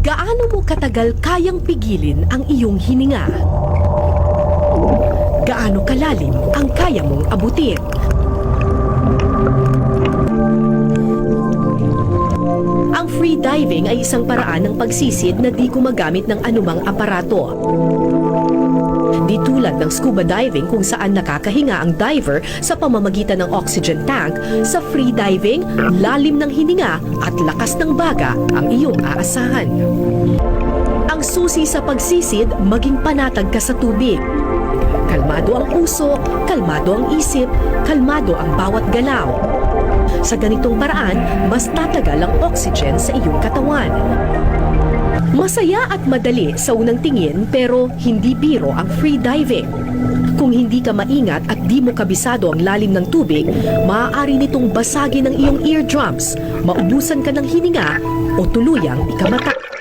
Gaano mo katagal kayang pigilin ang iyong hininga? Gaano kalalim ang kaya mong abutin? Ang free diving ay isang paraan ng pagsisid na di gumagamit ng anumang aparato. Di tulad ng scuba diving kung saan nakakahinga ang diver sa pamamagitan ng oxygen tank, sa free diving, lalim ng hininga at lakas ng baga ang iyong aasahan. Ang susi sa pagsisid, maging panatag ka sa tubig. Kalmado ang puso, kalmado ang isip, kalmado ang bawat galaw. Sa ganitong paraan, mas tatagal ang oxygen sa iyong katawan. Masaya at madali sa unang tingin pero hindi biro ang free diving. Kung hindi ka maingat at di mo kabisado ang lalim ng tubig, maaari nitong basagin ang iyong eardrums, maubusan ka ng hininga o tuluyang ikamata.